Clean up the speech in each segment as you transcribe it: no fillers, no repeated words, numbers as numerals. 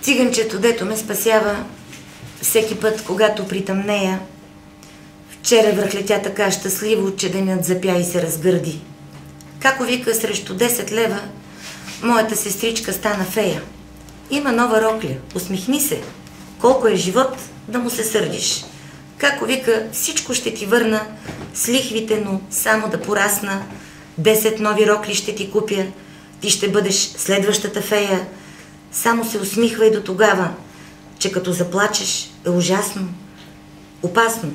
Циганчето, дето ме спасява всеки път, когато притъмнея. Вчера връхлетя така щастливо, че денят запя и се разгърди. Како вика, срещу 10 лева моята сестричка стана фея. Има нова рокля, усмихни се. Колко е живот, да му се сърдиш. Како вика, всичко ще ти върна с лихвите, но само да порасна. 10 нови рокли ще ти купя, ти ще бъдеш следващата фея. Само се усмихвай до тогава, че като заплачеш е ужасно, опасно.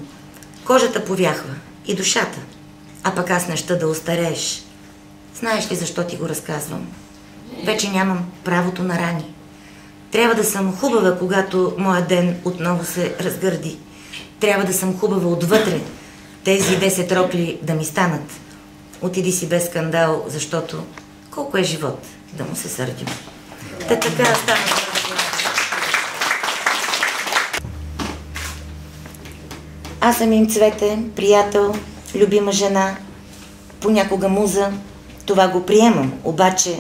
Кожата повяхва и душата, а пък аз не ща да остарееш. Знаеш ли защо ти го разказвам? Вече нямам правото на рани. Трябва да съм хубава, когато моя ден отново се разгърди. Трябва да съм хубава отвътре, тези 10 рокли да ми станат. Отиди си без скандал, защото колко е живот да му се сърдим. Та така стана. Аз съм им Цвете, приятел, любима жена, понякога муза. Това го приемам, обаче,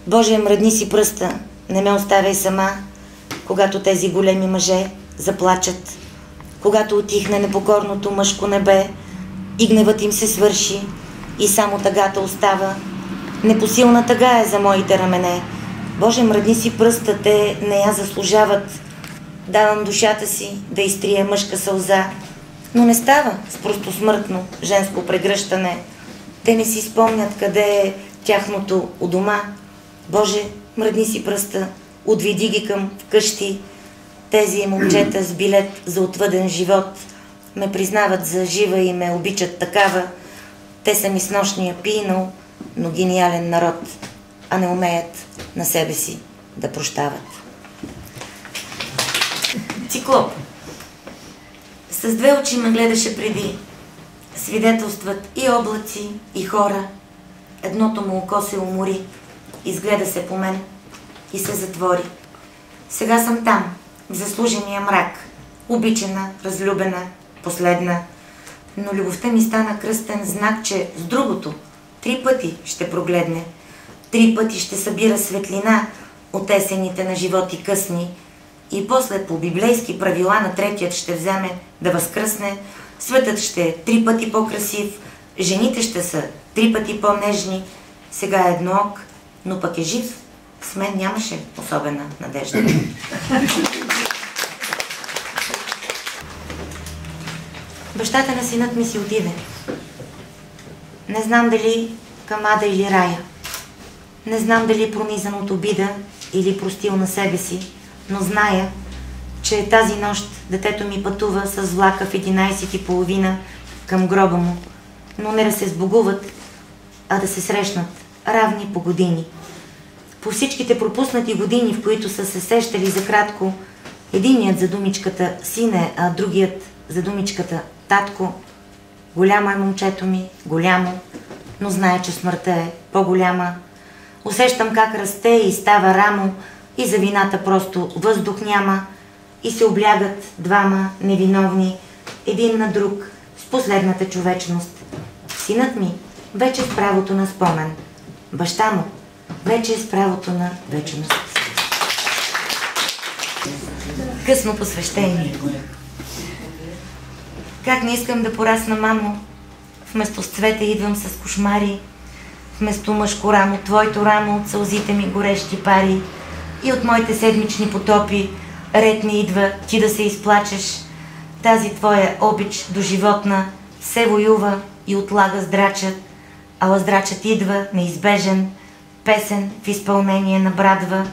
Боже, мръдни си пръста, не ме оставяй сама, когато тези големи мъже заплачат, когато утихне непокорното мъжко небе и гневът им се свърши и само тъгата остава. Непосилна тъга е за моите рамене. Боже, мръдни си пръста, те не я заслужават. Давам душата си да изтрия мъжка сълза, но не става с просто смъртно женско прегръщане. Те не си спомнят къде е тяхното у дома. Боже, мръдни си пръста, отведи ги към вкъщи. Тези момчета с билет за отвъден живот ме признават за жива и ме обичат такава. Те са ми с нощния пийнал, но гениален народ, а не умеят на себе си да прощават. Циклоп. С две очи ме гледаше преди. Свидетелстват и облаци, и хора. Едното му око се умори, изгледа се по мен и се затвори. Сега съм там, в заслужения мрак, обичана, разлюбена, последна. Но любовта ми стана кръстен знак, че с другото 3 пъти ще прогледне. 3 пъти ще събира светлина от есените на животи късни. И после по библейски правила на 3-тият ще вземе да възкръсне. Светът ще е 3 пъти по-красив, жените ще са 3 пъти по-нежни. Сега е едноок, но пък е жив. С мен нямаше особена надежда. Бащата на синът ми си отиде. Не знам дали към ада или рая. Не знам дали пронизан от обида или простил на себе си, но зная, че тази нощ детето ми пътува с влака в 11:30 към гроба му, но не да се сбогуват, а да се срещнат равни по години. По всичките пропуснати години, в които са се сещали за кратко, единият за думичката сине, а другият за думичката татко. Голямо е момчето ми, голямо, но знае, че смъртта е по-голяма. Усещам как расте и става рамо и за вината просто въздух няма и се облягат двама невиновни, един на друг, с последната човечност. Синът ми вече с правото на спомен, баща му вече с правото на вечност. Късно посвещение. Как не искам да порасна, мамо? Вместо с цвете идвам с кошмари, вместо мъжко рамо, твоето рамо от сълзите ми горещи пари и от моите седмични потопи ред ми идва ти да се изплачеш. Тази твоя обич до животна се воюва и отлага здрачът, а лъздрачът идва неизбежен, песен в изпълнение на брадва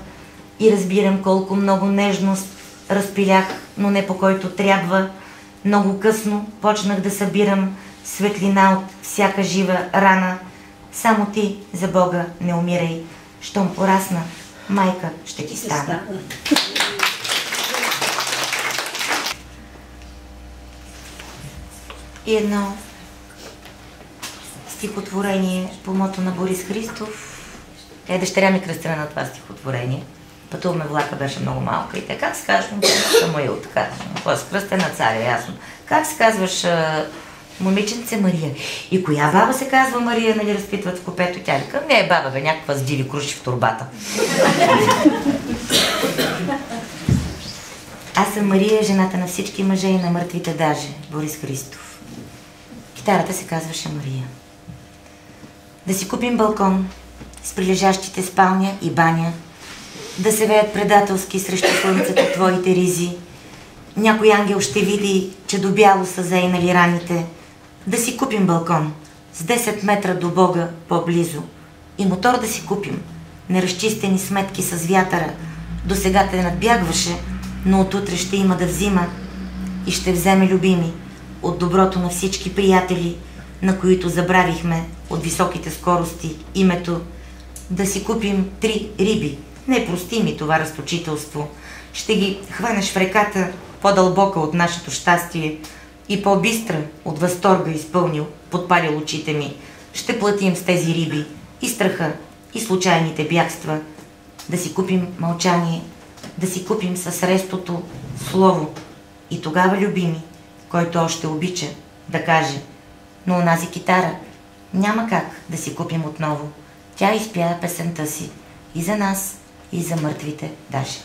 и разбирам колко много нежност разпилях, но не по който трябва. Много късно почнах да събирам светлина от всяка жива рана. Само ти, за Бога, не умирай. Щом порасна, майка ще ти стана. И едно стихотворение по мото на Борис Христов. Дъщеря ми кръстена на това стихотворение. Пътуваме влака, беше много малка и така се казваш, Самуил, така, кой се кръстена царя, ясно. Как се казваш момиченце Мария? И коя баба се казва Мария, нали разпитват в купето? Тя вика, не е баба, бе, някаква с диви круши в турбата. Аз съм Мария, жената на всички мъже и на мъртвите даже, Борис Христов. Китарата се казваше Мария. Да си купим балкон с прилежащите спалня и баня, да се веят предателски срещу слънцето твоите ризи. Някой ангел ще види, че до бяло са заинали раните. Да си купим балкон с 10 метра до Бога по-близо. И мотор да си купим, неразчистени сметки с вятъра. До сега те надбягваше, но отутре ще има да взима и ще вземе любими от доброто на всички приятели, на които забравихме от високите скорости името. Да си купим 3 риби. Не прости ми това разточителство. Ще ги хванеш в реката, по-дълбока от нашето щастие и по-бистра от възторга изпълнил, подпалил очите ми. Ще платим с тези риби и страха, и случайните бягства. Да си купим мълчание, да си купим с рестото слово. И тогава, любими, който още обича, да каже: но онази китара няма как да си купим отново. Тя изпя песента си и за нас, и за мъртвите даже.